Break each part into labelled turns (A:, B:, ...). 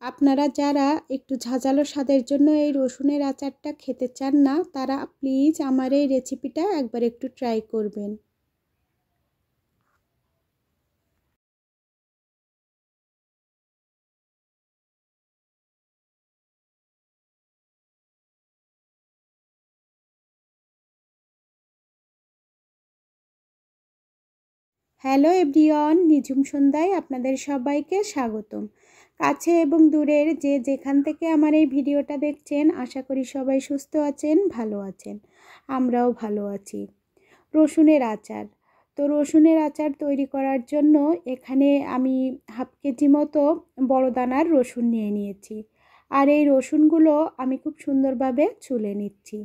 A: আপনারা যারা একটু ঝাঁঝালো স্বাদের জন্য এই রসুনের আচারটা খেতে চান না, তারা প্লিজ আমার এই রেসিপিটা একবার একটু ট্রাই করবেন। হ্যালো এভরিওয়ান, নিঝুম সন্ধ্যায় আপনাদের সবাইকে স্বাগতম। কাছে এবং দূরের যে যেখান থেকে আমার এই ভিডিওটা দেখছেন, আশা করি সবাই সুস্থ আছেন, ভালো আছেন। আমরাও ভালো আছি। রসুনের আচার। তো রসুনের আচার তৈরি করার জন্য এখানে আমি হাফ কেজি মতো বড় দানার রসুন নিয়ে নিয়েছি। আর এই রসুনগুলো আমি খুব সুন্দরভাবে ছুলে নিচ্ছি।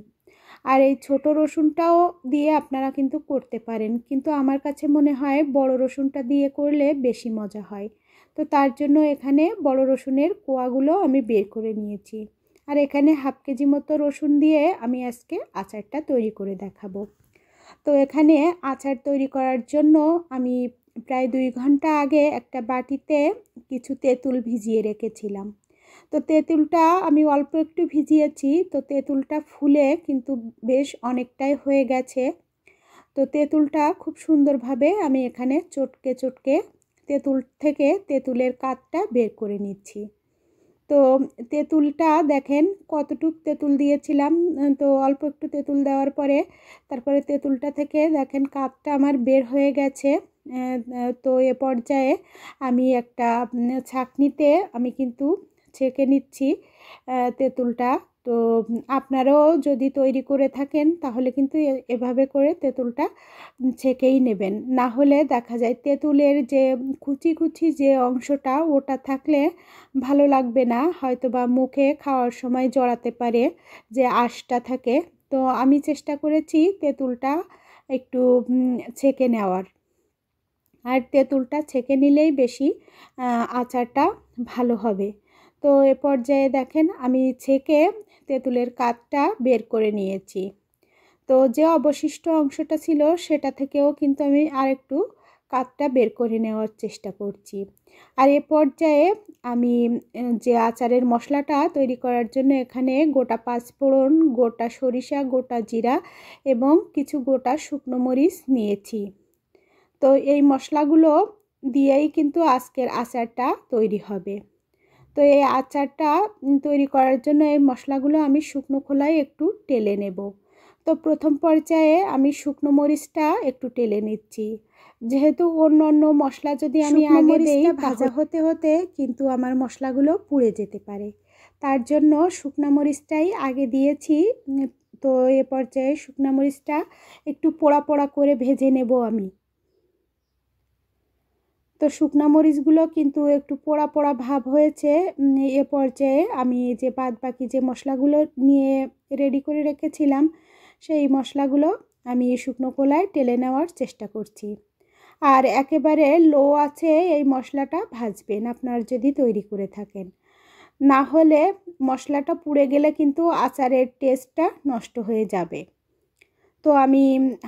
A: আর এই ছোট রসুনটাও দিয়ে আপনারা কিন্তু করতে পারেন, কিন্তু আমার কাছে মনে হয় বড় রসুনটা দিয়ে করলে বেশি মজা হয়। তো তার জন্য এখানে বড় রসুনের কোয়াগুলো আমি বের করে নিয়েছি। আর এখানে হাফ কেজি মতো রসুন দিয়ে আমি আজকে আচারটা তৈরি করে দেখাবো। তো এখানে আচার তৈরি করার জন্য আমি প্রায় 2 ঘন্টা আগে একটা বাটিতে কিছু তেঁতুল ভিজিয়ে রেখেছিলাম। তো তেঁতুলটা আমি অল্প একটু ভিজিয়েছি, তো তেঁতুলটা ফুলে কিন্তু বেশ অনেকটাই হয়ে গেছে। তো তেঁতুলটা খুব সুন্দরভাবে আমি এখানে চটকে চটকে তেঁতুল থেকে তেঁতুলের কাঠটা বের করে নিচ্ছি। তো তেঁতুলটা দেখেন কতটুক তেঁতুল দিয়েছিলাম, তো অল্প একটু তেঁতুল দেওয়ার পরে তারপরে তেঁতুলটা থেকে দেখেন কাঠটা আমার বের হয়ে গেছে। তো এ পর্যায়ে আমি একটা ছাঁকনিতে আমি কিন্তু ছেঁকে নিচ্ছি তেঁতুলটা। তো আপনারাও যদি তৈরি করে থাকেন তাহলে কিন্তু এভাবে করে তেঁতুলটা ছেঁকেই নেবেন, না হলে দেখা যায় তেঁতুলের যে কুচি কুচি যে অংশটা ওটা থাকলে ভালো লাগবে না, হয়তো বা মুখে খাওয়ার সময় জড়াতে পারে যে আঁশটা থাকে। তো আমি চেষ্টা করেছি তেঁতুলটা একটু ছেঁকে নেওয়ার। আর তেঁতুলটা ছেঁকে নিলেই বেশি আচারটা ভালো হবে। তো এ পর্যায়ে দেখেন আমি ছেঁকে তেঁতুলের কাঠটা বের করে নিয়েছি। তো যে অবশিষ্ট অংশটা ছিল সেটা থেকেও কিন্তু আমি আরেকটু কাঠটা বের করে নেওয়ার চেষ্টা করছি। আর এ পর্যায়ে আমি যে আচারের মশলাটা তৈরি করার জন্য এখানে গোটা পাঁচফোড়ন, গোটা সরিষা, গোটা জিরা এবং কিছু গোটা শুকনো মরিচ নিয়েছি। তো এই মশলাগুলো দিয়েই কিন্তু আজকের আচারটা তৈরি হবে। তো এই আচারটা তৈরি করার জন্য এই মশলাগুলো আমি শুকনো খোলায় একটু টেলে নেব। তো প্রথম পর্যায়ে আমি শুকনো মরিচটা একটু টেলে নিচ্ছি, যেহেতু অন্য অন্য মশলা যদি আমি আগে দেই ভাজা হতে হতে কিন্তু আমার মশলাগুলো পুড়ে যেতে পারে। তার জন্য শুকনো মরিচটাই আগে দিয়েছি। তো এ পর্যায়ে শুকনো মরিচটা একটু পোড়া পোড়া করে ভেজে নেব আমি। তো শুকনা মরিচগুলো কিন্তু একটু পোড়া পোড়া ভাব হয়েছে। এ পর্যায়ে আমি যে বাদ বাকি যে মশলাগুলো নিয়ে রেডি করে রেখেছিলাম সেই মশলাগুলো আমি শুকনো খোলায় টেলে নেওয়ার চেষ্টা করছি। আর একেবারে লো আছে এই মশলাটা ভাজবেন আপনার যদি তৈরি করে থাকেন, না হলে মশলাটা পুড়ে গেলে কিন্তু আচারের টেস্টটা নষ্ট হয়ে যাবে। তো আমি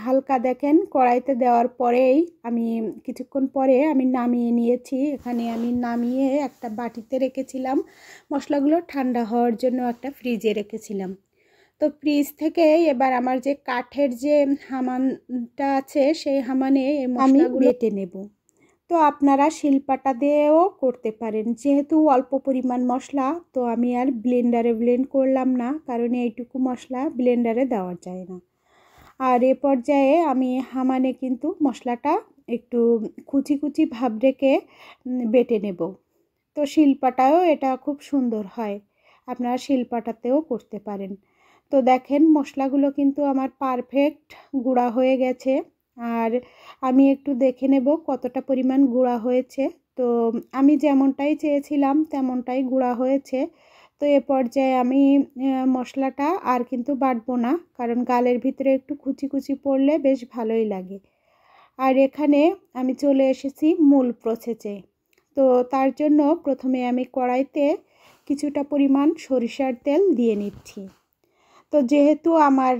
A: হালকা দেখেন কড়াইতে দেওয়ার পরেই আমি কিছুক্ষণ পরে আমি নামিয়ে নিয়েছি। এখানে আমি নামিয়ে একটা বাটিতে রেখেছিলাম, মশলাগুলো ঠান্ডা হওয়ার জন্য একটা ফ্রিজে রেখেছিলাম। তো ফ্রিজ থেকে এবার আমার যে কাঠের যে হামানটা আছে সেই হামানে এই মশলাগুলো বেটে নেব। তো আপনারা শিলপাটা দিয়েও করতে পারেন, যেহেতু অল্প পরিমাণ মশলা তো আমি আর ব্লেন্ডারে ব্লেন্ড করলাম না, কারণ এইটুকু মশলা ব্লেন্ডারে দেওয়া যায় না। আর এ পর্যায়ে আমি হামানে কিন্তু মশলাটা একটু কুচি কুচি ভাব রেখে বেটে নেব। তো শিলপাটাও এটা খুব সুন্দর হয়, আপনারা শিলপাটাতেও করতে পারেন। তো দেখেন মশলাগুলো কিন্তু আমার পারফেক্ট গুঁড়া হয়ে গেছে। আর আমি একটু দেখে নেব কতটা পরিমাণ গুঁড়া হয়েছে। তো আমি যেমনটাই চেয়েছিলাম তেমনটাই গুঁড়া হয়েছে। তো এ পর্যায়ে আমি মশলাটা আর কিন্তু বাটবো না, কারণ গালের ভিতরে একটু কুচি কুচি পড়লে বেশ ভালোই লাগে। আর এখানে আমি চলে এসেছি মূল প্রসেসে। তো তার জন্য প্রথমে আমি কড়াইতে কিছুটা পরিমাণ সরিষার তেল দিয়ে নিচ্ছি। তো যেহেতু আমার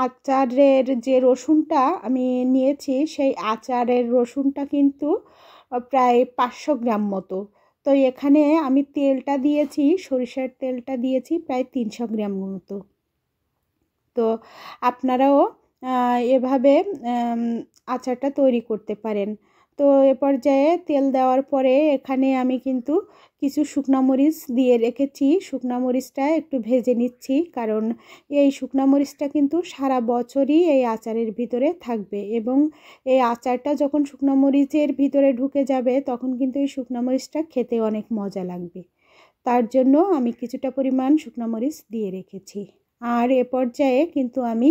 A: আচারের যে রসুনটা আমি নিয়েছি সেই আচারের রসুনটা কিন্তু প্রায় 500 গ্রাম মতো। তো এখানে আমি তেলটা দিয়েছি, সরিষার তেলটা দিয়েছি প্রায় 300 গ্রাম মতো। তো আপনারাও এভাবে আচারটা তৈরি করতে পারেন। তো এ পর্যায়ে তেল দেওয়ার পরে এখানে আমি কিন্তু কিছু শুকনো মরিচ দিয়ে রেখেছি। শুকনো মরিচটা একটু ভেজে নিচ্ছি, কারণ এই শুকনো মরিচটা কিন্তু সারা বছরই এই আচারের ভিতরে থাকবে, এবং এই আচারটা যখন শুকনো মরিচের ভিতরে ঢুকে যাবে তখন কিন্তু এই শুকনো মরিচটা খেতে অনেক মজা লাগবে। তার জন্য আমি কিছুটা পরিমাণ শুকনো মরিচ দিয়ে রেখেছি। আর এ পর্যায়ে কিন্তু আমি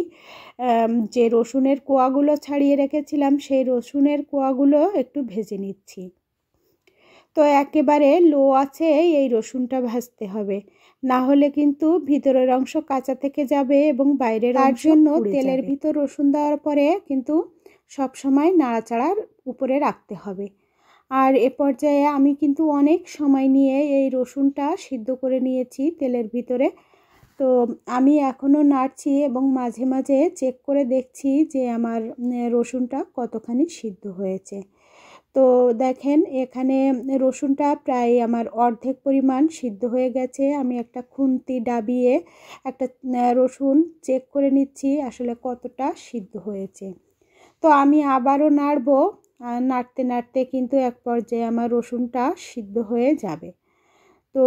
A: যে রসুনের কোয়াগুলো ছাড়িয়ে রেখেছিলাম সেই রসুনের কোয়াগুলো একটু ভেজে নিচ্ছি। তো একেবারে লো আছে এই রসুনটা ভাজতে হবে, না হলে কিন্তু ভিতরের অংশ কাঁচা থেকে যাবে এবং বাইরের অংশ পুড়ে যাবে। তার জন্য তেলের ভিতর রসুন দেওয়ার পরে কিন্তু সব সময় নাড়াচাড়ার উপরে রাখতে হবে। আর এ পর্যায়ে আমি কিন্তু অনেক সময় নিয়ে এই রসুনটা সিদ্ধ করে নিয়েছি তেলের ভিতরে। তো আমি এখনও নাড়ছি এবং মাঝে মাঝে চেক করে দেখছি যে আমার রসুনটা কতখানি সিদ্ধ হয়েছে। তো দেখেন এখানে রসুনটা প্রায় আমার অর্ধেক পরিমাণ সিদ্ধ হয়ে গেছে। আমি একটা খুন্তি ডাবিয়ে একটা রসুন চেক করে নিচ্ছি আসলে কতটা সিদ্ধ হয়েছে। তো আমি আবারও নাড়বো, নাড়তে নাড়তে কিন্তু এক পর্যায়ে আমার রসুনটা সিদ্ধ হয়ে যাবে। তো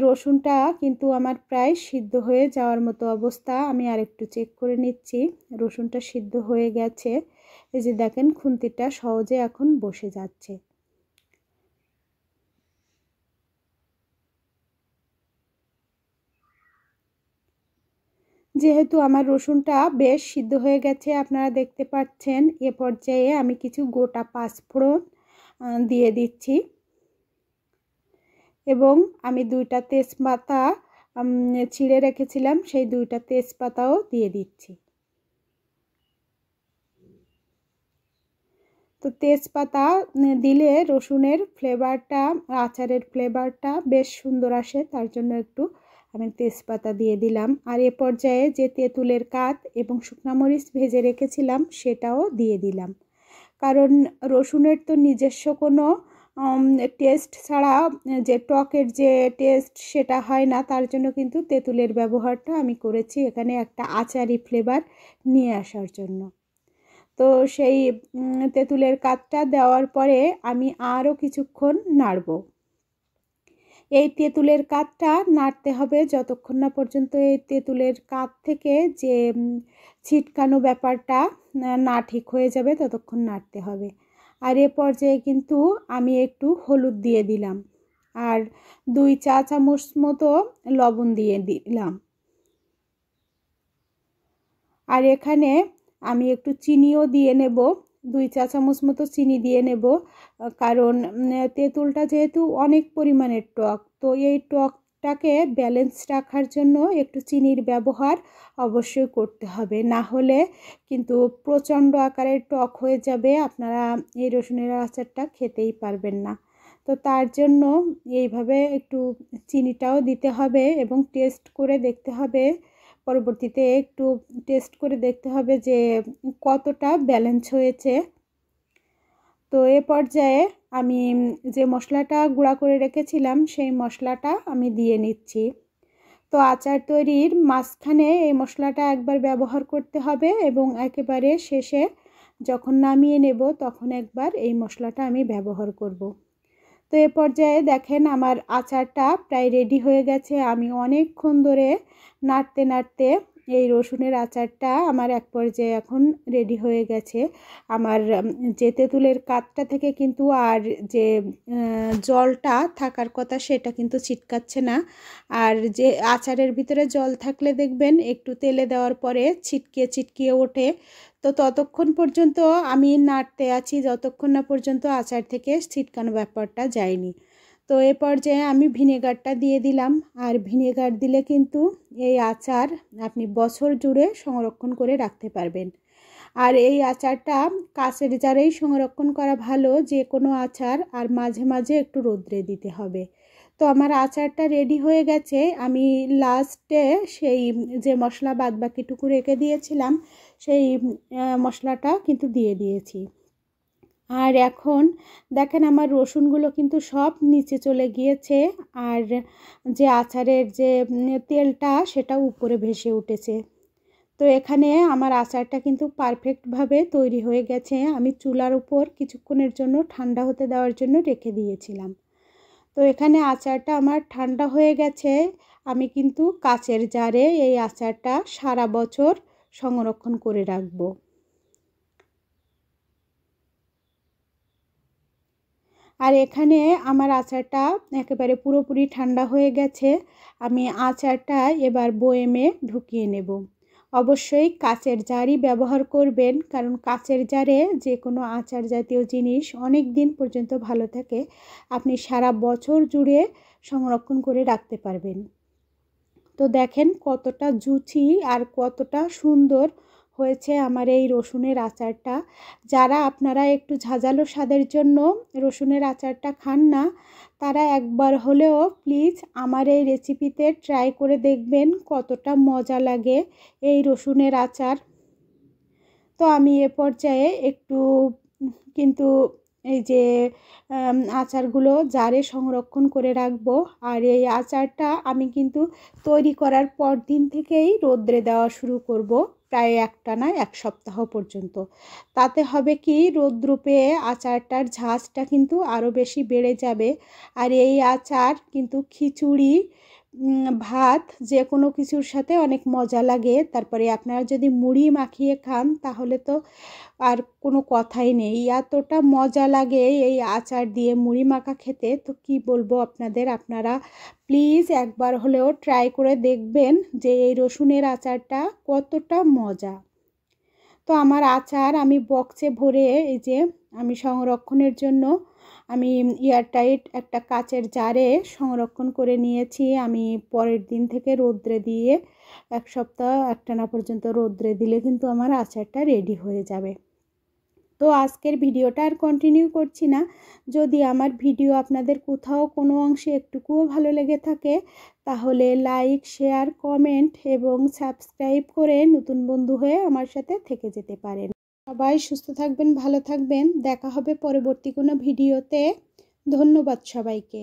A: রসুনটা কিন্তু আমার প্রায় সিদ্ধ হয়ে যাওয়ার মতো অবস্থা। আমি আরেকটু চেক করে নিচ্ছি, রসুনটা সিদ্ধ হয়ে গেছে। এই যে দেখেন খুন্তিটা সহজে এখন বসে যাচ্ছে। যেহেতু আমার রসুনটা বেশ সিদ্ধ হয়ে গেছে আপনারা দেখতে পাচ্ছেন, এ পর্যায়ে আমি কিছু গোটা পাঁচফোড়ন দিয়ে দিচ্ছি এবং আমি 2টা তেজপাতা ছিঁড়ে রেখেছিলাম সেই 2টা তেজপাতাও দিয়ে দিচ্ছি। তো তেজপাতা দিলে রসুনের ফ্লেভারটা, আচারের ফ্লেভারটা বেশ সুন্দর আসে, তার জন্য একটু আমি তেজপাতা দিয়ে দিলাম। আর এ পর্যায়ে যে তেঁতুলের কাঠ এবং শুকনো মরিচ ভেজে রেখেছিলাম সেটাও দিয়ে দিলাম, কারণ রসুনের তো নিজস্ব কোনো টেস্ট ছাড়া যে টকের যে টেস্ট সেটা হয় না, তার জন্য কিন্তু তেঁতুলের ব্যবহারটা আমি করেছি এখানে একটা আচারি ফ্লেভার নিয়ে আসার জন্য। তো সেই তেঁতুলের কাঠটা দেওয়ার পরে আমি আরও কিছুক্ষণ নাড়ব। এই তেঁতুলের কাঠটা নাড়তে হবে যতক্ষণ না পর্যন্ত এই তেঁতুলের কাঠ থেকে যে ছিটকানো ব্যাপারটা না ঠিক হয়ে যাবে ততক্ষণ নাড়তে হবে। আর এ পর্যায়ে কিন্তু আমি একটু হলুদ দিয়ে দিলাম আর 2 চা চামচ মতো লবণ দিয়ে দিলাম। আর এখানে আমি একটু চিনিও দিয়ে নেব, 2 চা চামচ মতো চিনি দিয়ে নেব, কারণ তেঁতুলটা যেহেতু অনেক পরিমাণের টক, তো এই টকটাকে ব্যালেন্স রাখার জন্য একটু চিনির ব্যবহার অবশ্যই করতে হবে, না হলে কিন্তু প্রচণ্ড আকারের টক হয়ে যাবে, আপনারা এই রসুনের আচারটা খেতেই পারবেন না। তো তার জন্য এইভাবে একটু চিনিটাও দিতে হবে এবং টেস্ট করে দেখতে হবে, পরবর্তীতে একটু টেস্ট করে দেখতে হবে যে কতটা ব্যালেন্স হয়েছে। তো এ পর্যায়ে আমি যে মশলাটা গুঁড়া করে রেখেছিলাম সেই মশলাটা আমি দিয়ে নিচ্ছি। তো আচার তৈরির মাঝখানে এই মশলাটা একবার ব্যবহার করতে হবে এবং একেবারে শেষে যখন নামিয়ে নেব তখন একবার এই মশলাটা আমি ব্যবহার করব। তো এ পর্যায়ে দেখেন আমার আচারটা প্রায় রেডি হয়ে গেছে। আমি অনেকক্ষণ ধরে নাড়তে নাড়তে এই রসুনের আচারটা আমার এক পর্যায়ে এখন রেডি হয়ে গেছে। আমার যে তেঁতুলের কাঠটা থেকে কিন্তু আর যে জলটা থাকার কথা সেটা কিন্তু ছিটকাচ্ছে না। আর যে আচারের ভিতরে জল থাকলে দেখবেন একটু তেলে দেওয়ার পরে ছিটকিয়ে ছিটকিয়ে ওঠে। তো ততক্ষণ পর্যন্ত আমি নাড়তে আছি যতক্ষণ না পর্যন্ত আচার থেকে ছিটকানো ব্যাপারটা যায়নি। তো এ পর্যায়ে আমি ভিনেগারটা দিয়ে দিলাম, আর ভিনেগার দিলে কিন্তু এই আচার আপনি বছর জুড়ে সংরক্ষণ করে রাখতে পারবেন। আর এই আচারটা কাঁচের জারেই সংরক্ষণ করা ভালো, যে কোনো আচার, আর মাঝে মাঝে একটু রোদ্রে দিতে হবে। তো আমার আচারটা রেডি হয়ে গেছে। আমি লাস্টে সেই যে মশলা বাদবাকিটুকু রেখে দিয়েছিলাম সেই মশলাটা কিন্তু দিয়ে দিয়েছি। আর এখন দেখেন আমার রসুনগুলো কিন্তু সব নিচে চলে গিয়েছে, আর যে আচারের যে তেলটা সেটা উপরে ভেসে উঠেছে। তো এখানে আমার আচারটা কিন্তু পারফেক্টভাবে তৈরি হয়ে গেছে। আমি চুলার উপর কিছুক্ষণের জন্য ঠান্ডা হতে দেওয়ার জন্য রেখে দিয়েছিলাম। তো এখানে আচারটা আমার ঠান্ডা হয়ে গেছে। আমি কিন্তু কাচের জারে এই আচারটা সারা বছর সংরক্ষণ করে রাখবো। আর এখানে আমার আচারটা একেবারে পুরোপুরি ঠান্ডা হয়ে গেছে। আমি আচারটা এবার বয়েমে ঢুকিয়ে নেব। অবশ্যই কাচের জারই ব্যবহার করবেন, কারণ কাচের জারে যে কোনো আচার জাতীয় জিনিস অনেক দিন পর্যন্ত ভালো থাকে, আপনি সারা বছর জুড়ে সংরক্ষণ করে রাখতে পারবেন। তো দেখেন কতটা জুচি আর কতটা সুন্দর হয়েছে আমার এই রসুনের আচারটা। যারা আপনারা একটু ঝাঁঝালো স্বাদের জন্য রসুনের আচারটা খান না, তারা একবার হলেও প্লিজ আমার এই রেসিপিতে ট্রাই করে দেখবেন কতটা মজা লাগে এই রসুনের আচার। তো আমি এ পর্যায়ে একটু কিন্তু এই যে আচারগুলো জারে সংরক্ষণ করে রাখবো। আর এই আচারটা আমি কিন্তু তৈরি করার পর দিন থেকেই রোদ্রে দেওয়া শুরু করব, প্রায় একটানা 1 সপ্তাহ পর্যন্ত। তাতে হবে কি, রোদ্র পেয়ে আচারটার ঝাঁজটা কিন্তু আরও বেশি বেড়ে যাবে। আর এই আচার কিন্তু খিচুড়ি, ভাত যে কোনো কিছুর সাথে অনেক মজা লাগে। তারপরে আপনারা যদি মুড়ি মাখিয়ে খান তাহলে তো আর কোনো কথাই নেই, এতটা মজা লাগে এই আচার দিয়ে মুড়ি মাখা খেতে। তো কি বলবো আপনাদের, আপনারা প্লিজ একবার হলেও ট্রাই করে দেখবেন যে এই রসুনের আচারটা কতটা মজা। তো আমার আচার আমি বক্সে ভরে এই যে আমি সংরক্ষণের জন্য আমি এয়ারটাইট একটা কাচের জারে সংরক্ষণ করে নিয়েছি। আমি পরের দিন থেকে রোদ্রে দিয়ে 1 সপ্তাহ একটানা পর্যন্ত রোদ্রে দিলে কিন্তু আমার আচারটা রেডি হয়ে যাবে। তো আজকের ভিডিওটা আর কন্টিনিউ করছি না। যদি আমার ভিডিও আপনাদের কোথাও কোনো অংশে একটুকুও ভালো লেগে থাকে তাহলে লাইক, শেয়ার, কমেন্ট এবং সাবস্ক্রাইব করে নতুন বন্ধু হয়ে আমার সাথে থেকে যেতে পারেন। সবাই সুস্থ থাকবেন, ভালো থাকবেন। দেখা হবে পরবর্তী কোনো ভিডিওতে। ধন্যবাদ সবাইকে।